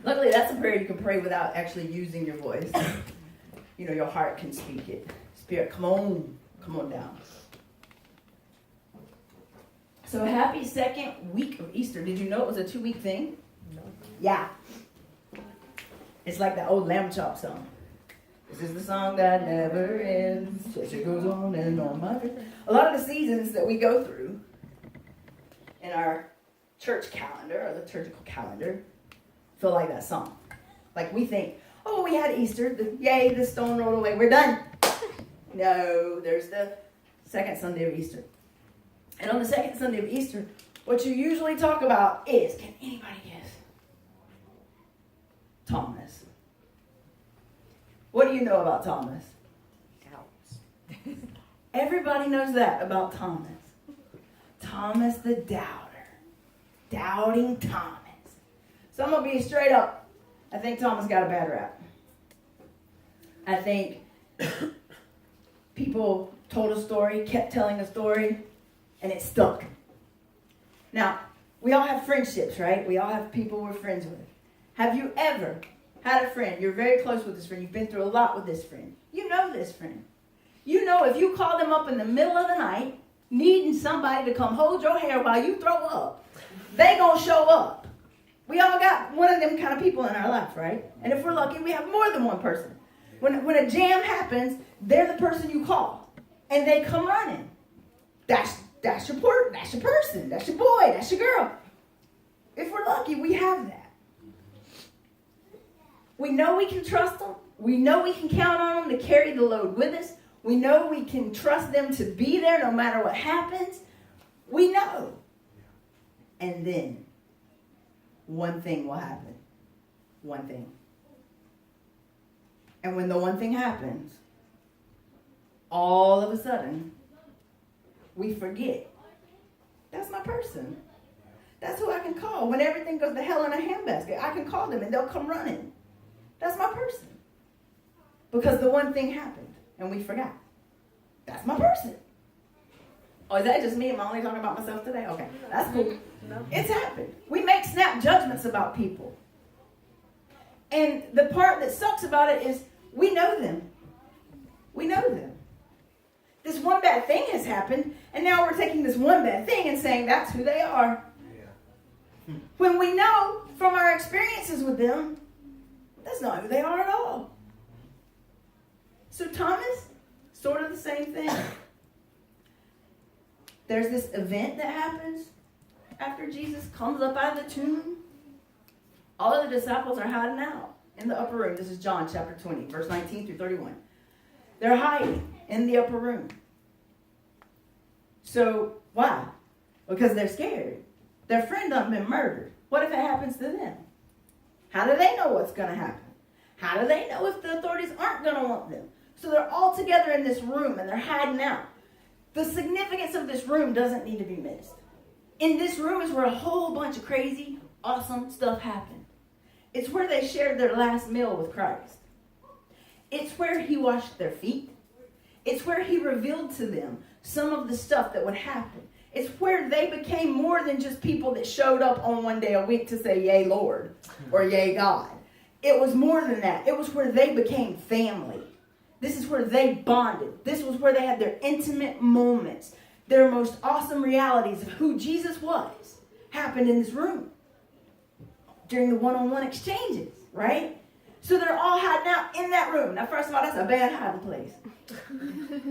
Luckily, that's a prayer you can pray without actually using your voice. You know, your heart can speak it. Spirit, come on down. So happy second week of Easter. Did you know it was a 2-week thing? No. Yeah. It's like that old Lamb Chop song. This is the song that never ends. It goes on and on. A lot of the seasons that we go through in our church calendar, or liturgical calendar, feel like that song. Like we think, oh, we had Easter. Yay, the stone rolled away. We're done. No, there's the second Sunday of Easter. And on the second Sunday of Easter, what you usually talk about is, can anybody guess? Thomas. What do you know about Thomas? Doubts. Everybody knows that about Thomas. Thomas the doubter. Doubting Thomas. So I'm going to be straight up. I think Thomas got a bad rap. I think people told a story, kept telling a story, and it stuck. Now, we all have friendships, right? We all have people we're friends with. Have you ever had a friend, you're very close with this friend, you've been through a lot with this friend. You know this friend. You know if you call them up in the middle of the night, needing somebody to come hold your hair while you throw up, they gonna show up. We all got one of them kind of people in our life, right? And if we're lucky, we have more than one person. When a jam happens, they're the person you call. And they come running. That's your person. That's your boy. That's your girl. If we're lucky, we have that. We know we can trust them. We know we can count on them to carry the load with us. We know we can trust them to be there no matter what happens. We know. And then one thing will happen. One thing. And when the one thing happens, all of a sudden, we forget. That's my person. That's who I can call. When everything goes to hell in a handbasket, I can call them and they'll come running. That's my person. Because the one thing happened and we forgot. That's my person. Oh, is that just me? Am I only talking about myself today? Okay, that's cool. No. It's happened. We make snap judgments about people. And the part that sucks about it is we know them. We know them. This one bad thing has happened, and now we're taking this one bad thing and saying that's who they are. Yeah. When we know from our experiences with them, that's not who they are at all. So Thomas, sort of the same thing. There's this event that happens after Jesus comes up out of the tomb. All of the disciples are hiding out in the upper room. This is John chapter 20, verse 19 through 31. They're hiding in the upper room. So, why? Because they're scared. Their friend done been murdered. What if it happens to them? How do they know what's going to happen? How do they know if the authorities aren't going to want them? So they're all together in this room and they're hiding out. The significance of this room doesn't need to be missed. In this room is where a whole bunch of crazy, awesome stuff happened. It's where they shared their last meal with Christ. It's where he washed their feet. It's where he revealed to them some of the stuff that would happen. It's where they became more than just people that showed up on one day a week to say, yay, Lord, or yay, God. It was more than that. It was where they became family. This is where they bonded. This was where they had their intimate moments. Their most awesome realities of who Jesus was happened in this room during the one-on-one exchanges, right? So they're all hiding out in that room. Now, first of all, that's a bad hiding place.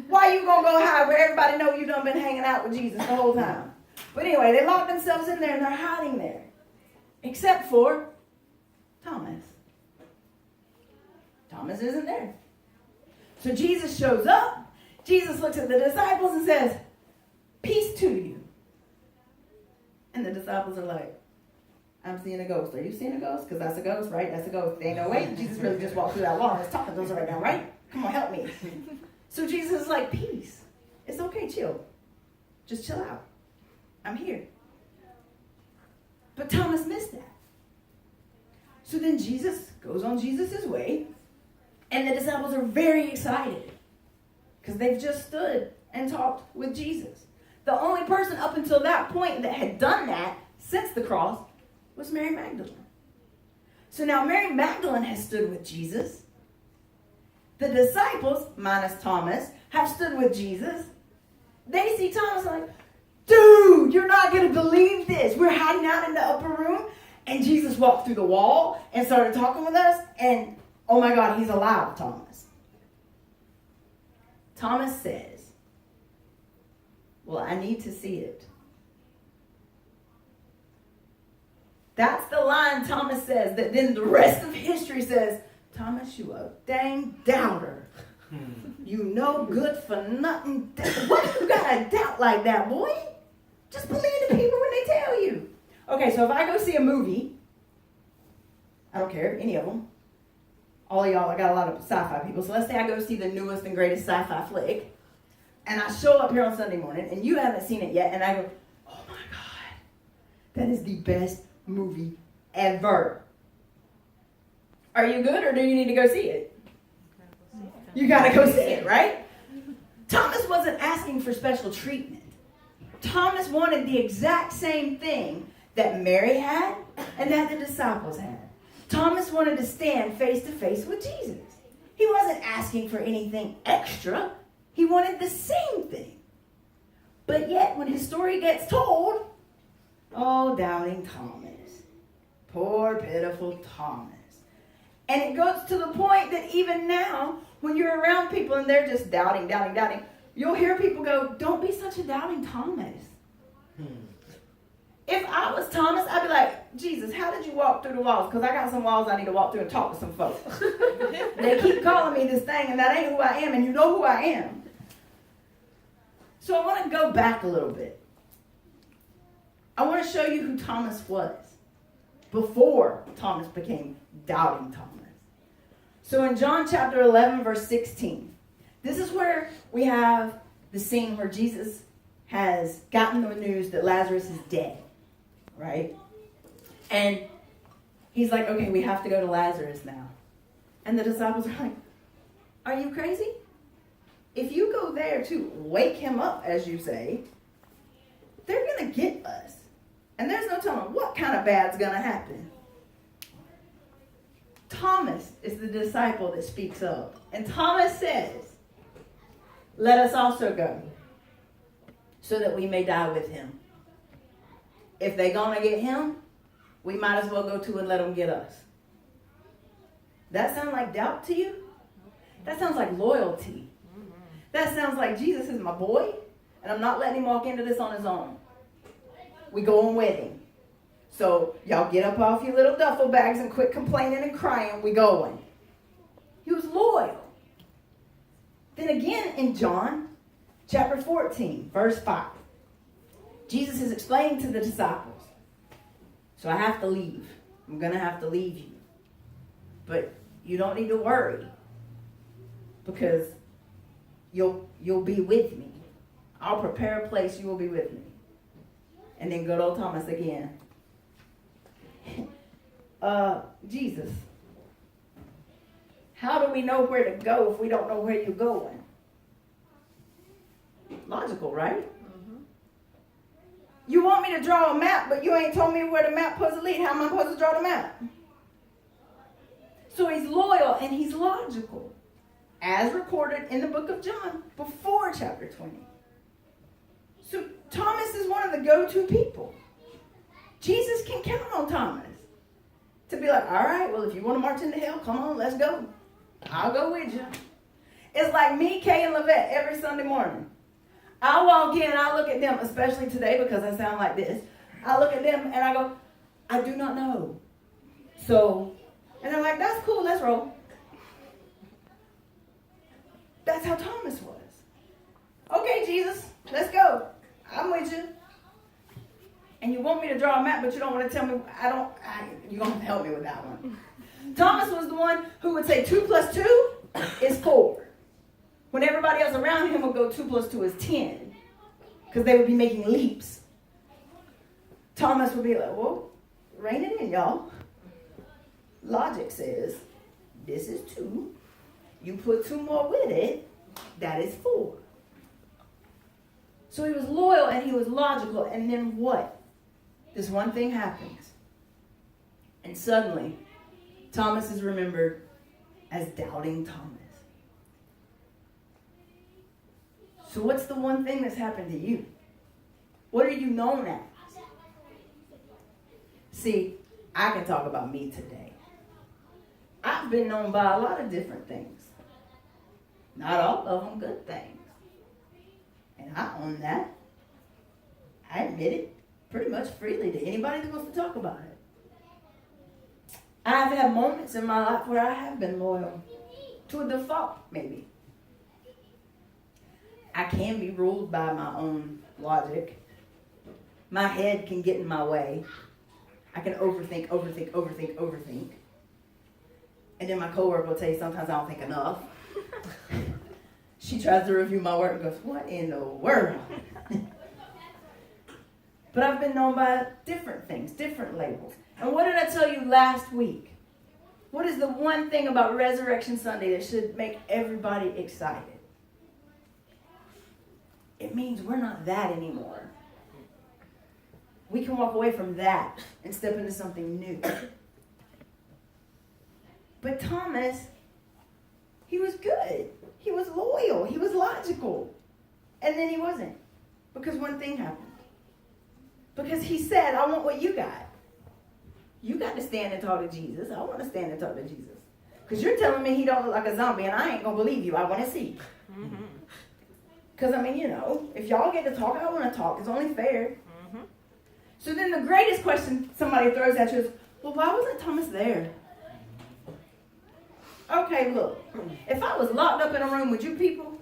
Why you gonna go hide where everybody know you done been hanging out with Jesus the whole time? But anyway, they locked themselves in there and they're hiding there. Except for Thomas. Thomas isn't there. So Jesus shows up. Jesus looks at the disciples and says, peace to you. And the disciples are like, I'm seeing a ghost. Are you seeing a ghost? Because that's a ghost, right? That's a ghost. Ain't no way. Jesus really just walked through that wall and was talking to us right now, right? Come on, help me. So Jesus is like, peace. It's okay, chill. Just chill out. I'm here. But Thomas missed that. So then Jesus goes on Jesus' way, and the disciples are very excited because they've just stood and talked with Jesus. The only person up until that point that had done that since the cross was Mary Magdalene. So now Mary Magdalene has stood with Jesus. The disciples, minus Thomas, have stood with Jesus. They see Thomas like, dude, you're not going to believe this. We're hiding out in the upper room, and Jesus walked through the wall and started talking with us, and oh my God, he's alive, Thomas. Thomas says, well, I need to see it. That's the line Thomas says that then the rest of history says, Thomas, you a dang doubter. You no good for nothing. What you got a doubt like that, boy? Just believe the people when they tell you. Okay, so if I go see a movie, I don't care, any of them. All of y'all, I got a lot of sci-fi people. So let's say I go see the newest and greatest sci-fi flick, and I show up here on Sunday morning, and you haven't seen it yet, and I go, oh my God, that is the best movie ever. Are you good, or do you need to go see it? You gotta go see it, right? Thomas wasn't asking for special treatment. Thomas wanted the exact same thing that Mary had and that the disciples had. Thomas wanted to stand face to face with Jesus. He wasn't asking for anything extra. He wanted the same thing. But yet, when his story gets told, oh, doubting Thomas. Poor, pitiful Thomas. And it goes to the point that even now, when you're around people and they're just doubting, you'll hear people go, don't be such a doubting Thomas. If I was Thomas, I'd be like, Jesus, how did you walk through the walls? Because I got some walls I need to walk through and talk to some folks. They keep calling me this thing, and that ain't who I am, and you know who I am. So I want to go back a little bit. I want to show you who Thomas was before Thomas became doubting Thomas. So in John chapter 11, verse 16, this is where we have the scene where Jesus has gotten the news that Lazarus is dead, right? And he's like, okay, we have to go to Lazarus now. And the disciples are like, are you crazy? If you go there to wake him up, as you say, they're going to get us. And there's no telling what kind of bad's going to happen. Thomas is the disciple that speaks up. And Thomas says, let us also go, so that we may die with him. If they're going to get him, we might as well go too and let them get us. That sound like doubt to you? That sounds like loyalty. That sounds like Jesus is my boy, and I'm not letting him walk into this on his own. We going with him. So y'all get up off your little duffel bags and quit complaining and crying. We going. He was loyal. Then again in John chapter 14, verse 5, Jesus is explaining to the disciples, so I have to leave. I'm going to have to leave you. But you don't need to worry, because you'll be with me. I'll prepare a place, you will be with me. And then good old Thomas again. Jesus, how do we know where to go if we don't know where you're going? Logical, right? Mm-hmm. You want me to draw a map, but you ain't told me where the map supposed to lead. How am I supposed to draw the map? So he's loyal and he's logical, as recorded in the book of John before chapter 20. So Thomas is one of the go-to people. Jesus can count on Thomas to be like, all right, well, if you want to march into hell, come on, let's go. I'll go with you. It's like me, Kay, and Lavette every Sunday morning. I walk in and I look at them, especially today because I sound like this. I look at them and I go, I do not know. So, and they're like, that's cool, let's roll. That's how Thomas was. Okay, Jesus, let's go. I'm with you. And you want me to draw a map, but you don't want to tell me, you're going to help me with that one. Thomas was the one who would say 2 + 2 is 4. When everybody else around him would go 2 + 2 is 10. Because they would be making leaps. Thomas would be like, well, rein it in, y'all. Logic says, this is 2. You put 2 more with it, that is 4. So he was loyal and he was logical. And then what? This one thing happens. And suddenly, Thomas is remembered as doubting Thomas. So what's the one thing that's happened to you? What are you known as? See, I can talk about me today. I've been known by a lot of different things. Not all of them good things. And I own that. I admit it pretty much freely to anybody that wants to talk about it. I've had moments in my life where I have been loyal. To a default, maybe. I can be ruled by my own logic. My head can get in my way. I can overthink. And then my coworker will tell you sometimes I don't think enough. She tries to review my work and goes, what in the world? But I've been known by different things, different labels. And what did I tell you last week? What is the one thing about Resurrection Sunday that should make everybody excited? It means we're not that anymore. We can walk away from that and step into something new. But Thomas, he was good. He was loyal. He was logical. And then he wasn't. Because one thing happened. Because he said, I want what you got. You got to stand and talk to Jesus. I want to stand and talk to Jesus. Because you're telling me he don't look like a zombie and I ain't going to believe you. I want to see. Because, I mean, you know, if y'all get to talk, I want to talk. It's only fair. So then the greatest question somebody throws at you is, well, why wasn't Thomas there? Okay, look. If I was locked up in a room with you people,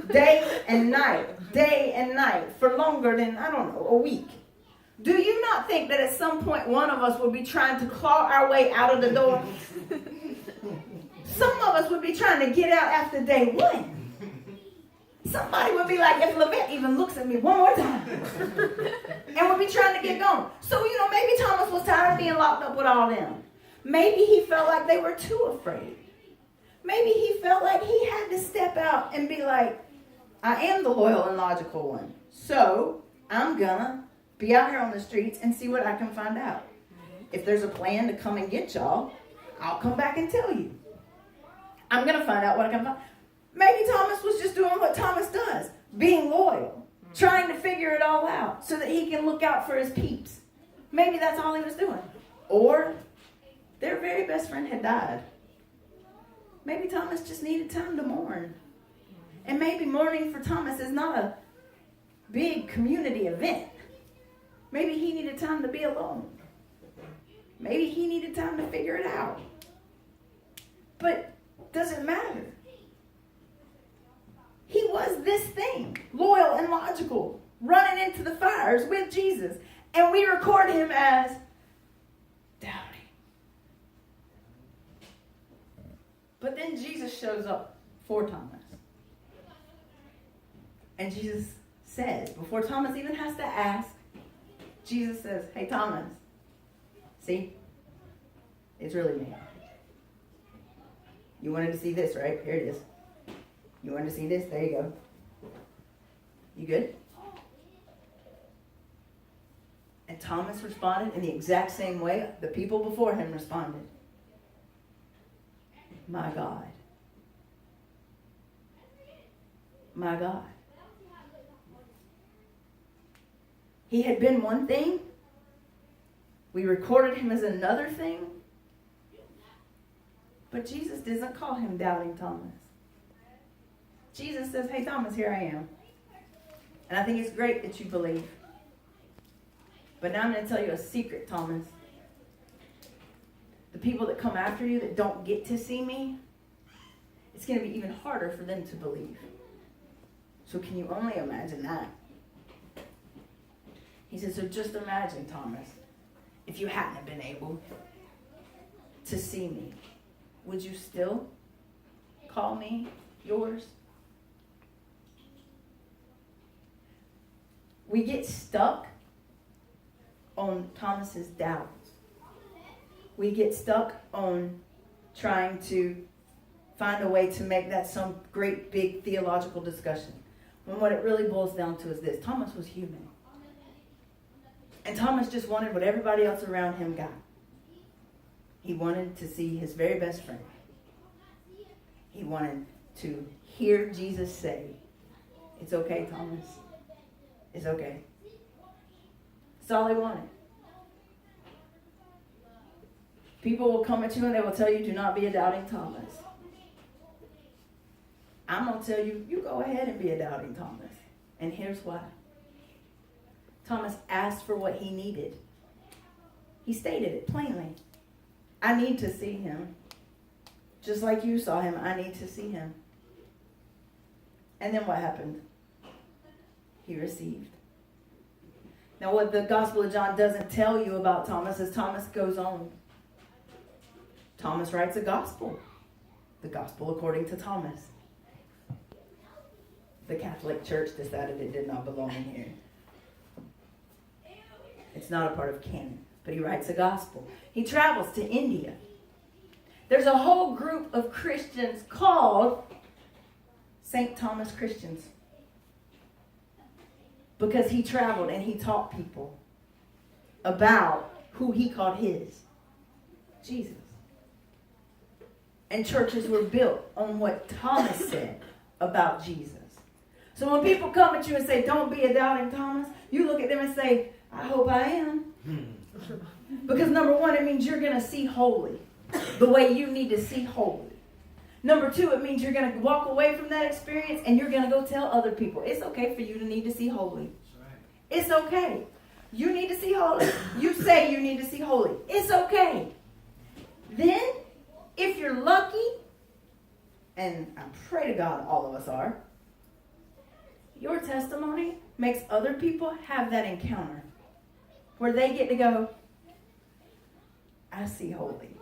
day and night, for longer than, I don't know, a week, do you not think that at some point one of us would be trying to claw our way out of the door? Some of us would be trying to get out after day one. Somebody would be like, if Levette even looks at me one more time, and would be trying to get going. So, you know, maybe Thomas was tired of being locked up with all them. Maybe he felt like they were too afraid. Maybe he felt like he had to step out and be like, I am the loyal and logical one. So I'm gonna be out here on the streets and see what I can find out. If there's a plan to come and get y'all, I'll come back and tell you. I'm gonna find out what I can find. Maybe Thomas was just doing what Thomas does, being loyal, trying to figure it all out so that he can look out for his peeps. Maybe that's all he was doing. Or their very best friend had died. Maybe Thomas just needed time to mourn. And maybe mourning for Thomas is not a big community event. Maybe he needed time to be alone. Maybe he needed time to figure it out. But does it matter? He was this thing, loyal and logical, running into the fires with Jesus. And we record him as doubting. But then Jesus shows up for Thomas. And Jesus says, before Thomas even has to ask, Jesus says, hey, Thomas, see? It's really me. You wanted to see this, right? Here it is. You wanted to see this? There you go. You good? And Thomas responded in the exact same way the people before him responded. My God. My God. He had been one thing. We recorded him as another thing. But Jesus doesn't call him doubting Thomas. Jesus says, hey, Thomas, here I am. And I think it's great that you believe. But now I'm going to tell you a secret, Thomas. The people that come after you that don't get to see me, it's going to be even harder for them to believe. So can you only imagine that? He said, so just imagine, Thomas, if you hadn't have been able to see me, would you still call me yours? We get stuck on Thomas's doubts. We get stuck on trying to find a way to make that some great big theological discussion. When what it really boils down to is this. Thomas was human. And Thomas just wanted what everybody else around him got. He wanted to see his very best friend. He wanted to hear Jesus say, "It's okay, Thomas. It's okay." That's all he wanted. People will come at you and they will tell you, "Do not be a doubting Thomas." I'm going to tell you, you go ahead and be a doubting Thomas. And here's why. Thomas asked for what he needed. He stated it plainly. I need to see him. Just like you saw him, I need to see him. And then what happened? He received. Now what the Gospel of John doesn't tell you about Thomas is Thomas goes on. Thomas writes a gospel. The gospel according to Thomas. The Catholic Church decided it did not belong in here. It's not a part of canon. But he writes a gospel. He travels to India. There's a whole group of Christians called St. Thomas Christians. Because he traveled and he taught people about who he called his. Jesus. And churches were built on what Thomas said about Jesus. So when people come at you and say, "Don't be a doubting Thomas," you look at them and say, "I hope I am." Because number one, it means you're going to see holy the way you need to see holy. Number two, it means you're going to walk away from that experience and you're going to go tell other people. It's okay for you to need to see holy. It's okay. You need to see holy. You say you need to see holy. It's okay. Then, if you're lucky, and I pray to God all of us are, your testimony makes other people have that encounter where they get to go, "I see holy."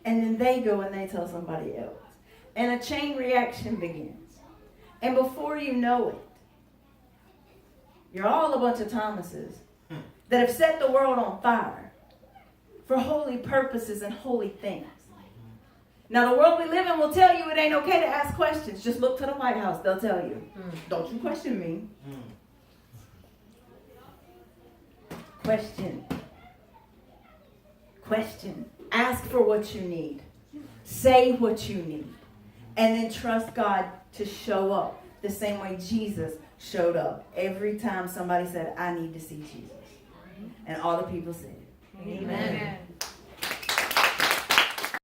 And then they go and they tell somebody else. And a chain reaction begins. And before you know it, you're all a bunch of Thomases that have set the world on fire for holy purposes and holy things. Now, the world we live in will tell you it ain't okay to ask questions. Just look to the White House. They'll tell you. Don't you question me. Question. Question. Ask for what you need. Say what you need. And then trust God to show up the same way Jesus showed up every time somebody said, "I need to see Jesus." And all the people said, Amen.